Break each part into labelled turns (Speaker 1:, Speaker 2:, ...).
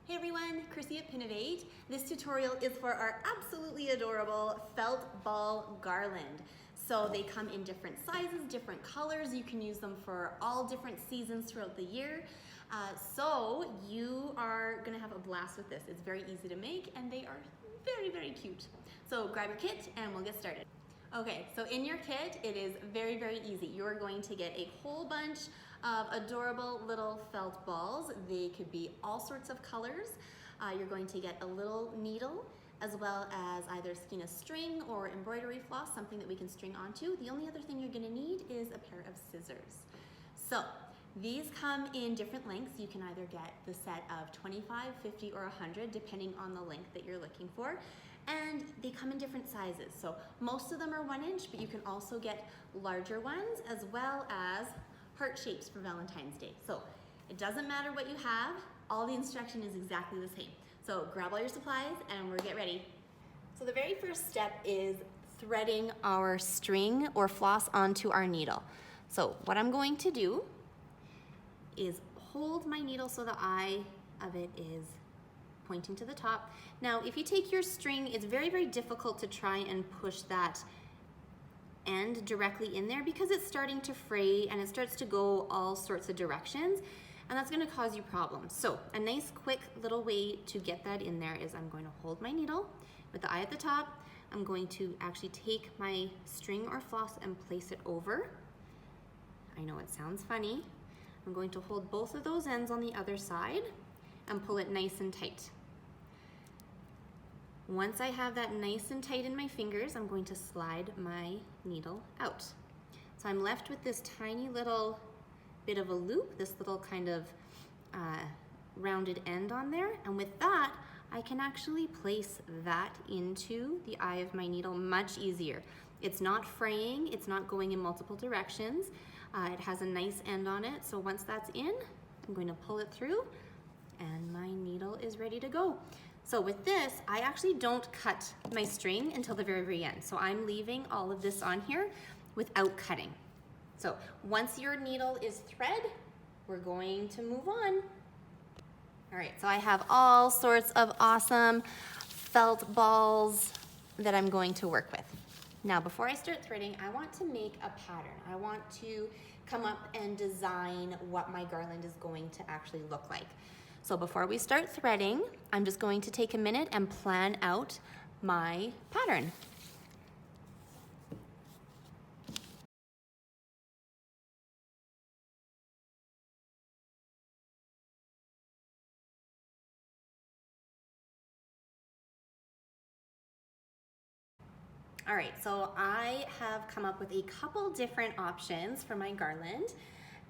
Speaker 1: Hey everyone, Chrissy at Pinovate. This tutorial is for our absolutely adorable felt ball garland. So they come in different sizes, different colors. You can use them for all different seasons throughout the year. So you are gonna have a blast with this. It's very easy to make and they are very, very cute. So grab your kit and we'll get started. Okay, so in your kit, it is very, very easy. You're going to get a whole bunch of adorable little felt balls. They could be all sorts of colors. You're going to get a little needle as well as either skein string or embroidery floss, something that we can string onto. The only other thing you're gonna need is a pair of scissors. So these come in different lengths. You can either get the set of 25, 50, or 100, depending on the length that you're looking for. And they come in different sizes. So most of them are 1 inch, but you can also get larger ones as well as heart shapes for Valentine's Day. So it doesn't matter what you have, all the instruction is exactly the same. So grab all your supplies and we'll get ready. So the very first step is threading our string or floss onto our needle. So what I'm going to do is hold my needle so the eye of it is pointing to the top. Now, if you take your string, it's very, very difficult to try and push that end directly in there because it's starting to fray and it starts to go all sorts of directions, and that's gonna cause you problems. So a nice quick little way to get that in there is I'm going to hold my needle with the eye at the top. I'm going to actually take my string or floss and place it over. I know it sounds funny. I'm going to hold both of those ends on the other side and pull it nice and tight. Once I have that nice and tight in my fingers, I'm going to slide my needle out. So I'm left with this tiny little bit of a loop, this little kind of rounded end on there, and with that, I can actually place that into the eye of my needle much easier. It's not fraying, it's not going in multiple directions. It has a nice end on it, so once that's in, I'm going to pull it through and my needle is ready to go. So with this, I actually don't cut my string until the very, very end. So I'm leaving all of this on here without cutting. So once your needle is thread, we're going to move on. All right, so I have all sorts of awesome felt balls that I'm going to work with. Now, before I start threading, I want to make a pattern. I want to come up and design what my garland is going to actually look like. So before we start threading, I'm just going to take a minute and plan out my pattern. All right, so I have come up with a couple different options for my garland.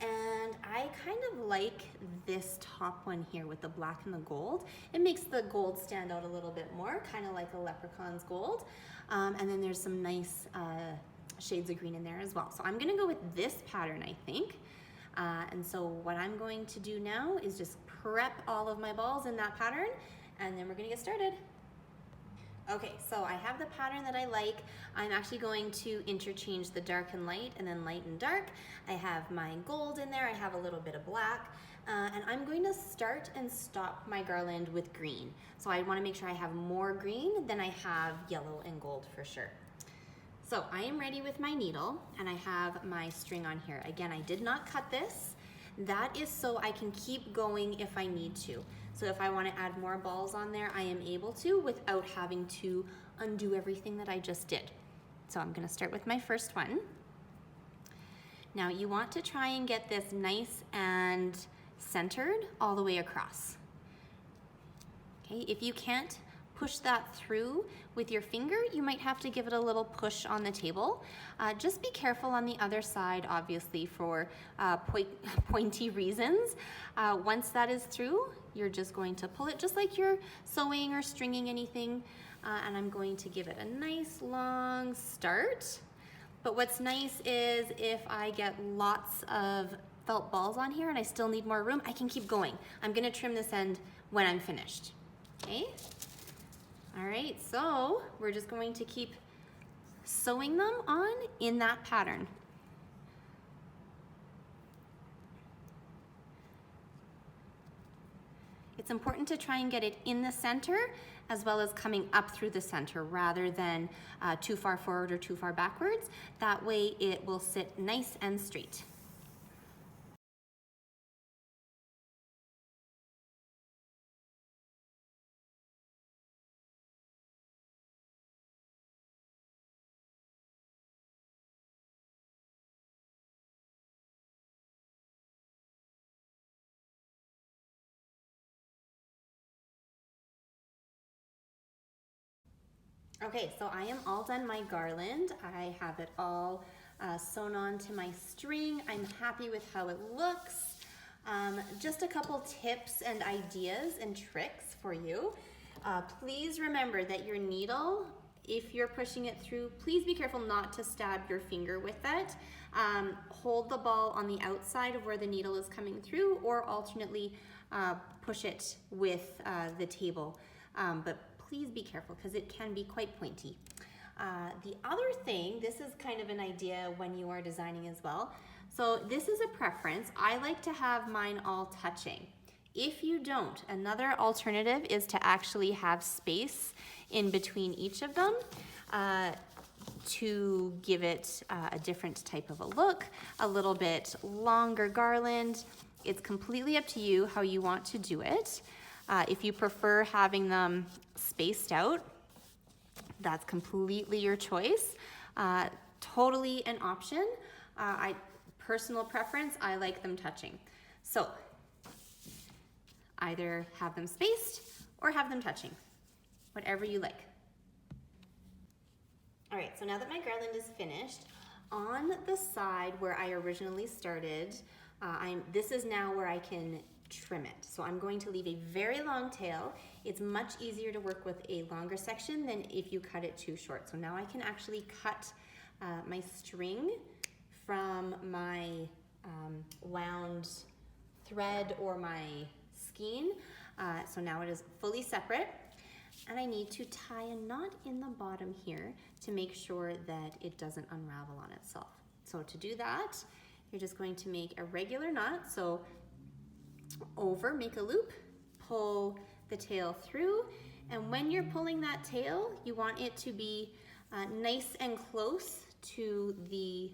Speaker 1: And I kind of like this top one here with the black and the gold. It makes the gold stand out a little bit more, kind of like a leprechaun's gold. And then there's some nice shades of green in there as well. So I'm gonna go with this pattern, I think. And so what I'm going to do now is just prep all of my balls in that pattern, and then we're gonna get started. Okay, so I have the pattern that I like. I'm actually going to interchange the dark and light and then light and dark. I have my gold in there, I have a little bit of black, and I'm going to start and stop my garland with green. So I wanna make sure I have more green than I have yellow and gold for sure. So I am ready with my needle and I have my string on here. Again, I did not cut this. That is so I can keep going if I need to. So if I want to add more balls on there, I am able to without having to undo everything that I just did. So I'm going to start with my first one. Now you want to try and get this nice and centered all the way across. Okay, if you can't push that through with your finger, you might have to give it a little push on the table. Just be careful on the other side, obviously, for pointy reasons. Once that is through, you're just going to pull it just like you're sewing or stringing anything. And I'm going to give it a nice long start. But what's nice is if I get lots of felt balls on here and I still need more room, I can keep going. I'm gonna trim this end when I'm finished, okay? All right, so we're just going to keep sewing them on in that pattern. It's important to try and get it in the center as well as coming up through the center rather than too far forward or too far backwards. That way it will sit nice and straight. Okay, so I am all done my garland. I have it all sewn on to my string. I'm happy with how it looks. Just a couple tips and ideas and tricks for you. Please remember that your needle, if you're pushing it through, please be careful not to stab your finger with it. Hold the ball on the outside of where the needle is coming through, or alternately push it with the table. But please be careful because it can be quite pointy. The other thing, this is kind of an idea when you are designing as well. So this is a preference. I like to have mine all touching. If you don't, another alternative is to actually have space in between each of them to give it a different type of a look, a little bit longer garland. It's completely up to you how you want to do it. If you prefer having them spaced out, that's completely your choice. Totally an option. Personal preference, I like them touching. So either have them spaced or have them touching, whatever you like. All right, so now that my garland is finished, on the side where I originally started, this is now where I can trim it. So I'm going to leave a very long tail. It's much easier to work with a longer section than if you cut it too short. So now I can actually cut my string from my wound thread or my skein. So now it is fully separate. And I need to tie a knot in the bottom here to make sure that it doesn't unravel on itself. So to do that, you're just going to make a regular knot. So over, make a loop, pull the tail through, and when you're pulling that tail, you want it to be nice and close to the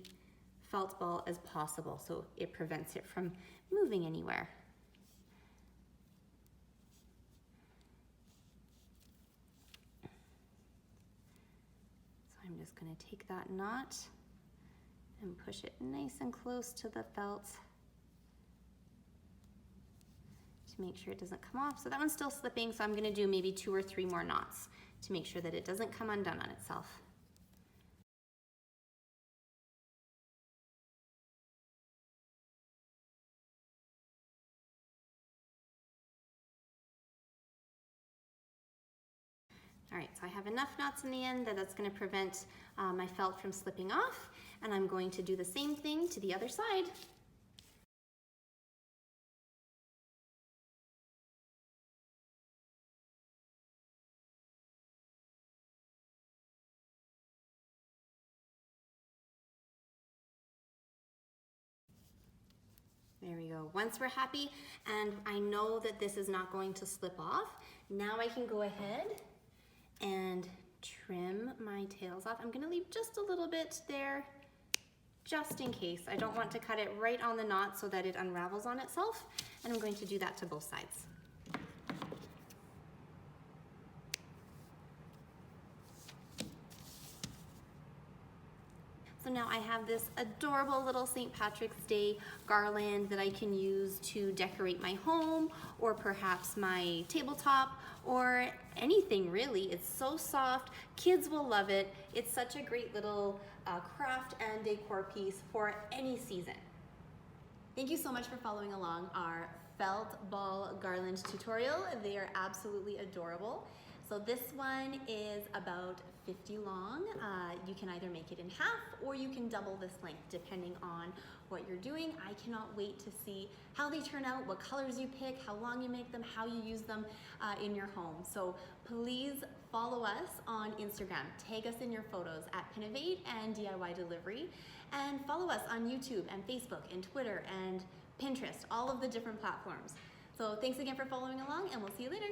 Speaker 1: felt ball as possible so it prevents it from moving anywhere. So I'm just going to take that knot and push it nice and close to the felt to make sure it doesn't come off. So that one's still slipping, so I'm going to do maybe 2 or 3 more knots to make sure that it doesn't come undone on itself. All right, so I have enough knots in the end that that's going to prevent my felt from slipping off, and I'm going to do the same thing to the other side. There we go. Once we're happy, and I know that this is not going to slip off, now I can go ahead and trim my tails off. I'm going to leave just a little bit there, just in case. I don't want to cut it right on the knot so that it unravels on itself, and I'm going to do that to both sides. So now I have this adorable little St. Patrick's Day garland that I can use to decorate my home or perhaps my tabletop or anything really. It's so soft, kids will love it. It's such a great little craft and decor piece for any season. Thank you so much for following along our felt ball garland tutorial. They are absolutely adorable. So this one is about 50 long. You can either make it in half or you can double this length depending on what you're doing. I cannot wait to see how they turn out, what colors you pick, how long you make them, how you use them in your home. So please follow us on Instagram. Tag us in your photos at Pinovate and DIY Delivery, and follow us on YouTube and Facebook and Twitter and Pinterest, all of the different platforms. So thanks again for following along, and we'll see you later.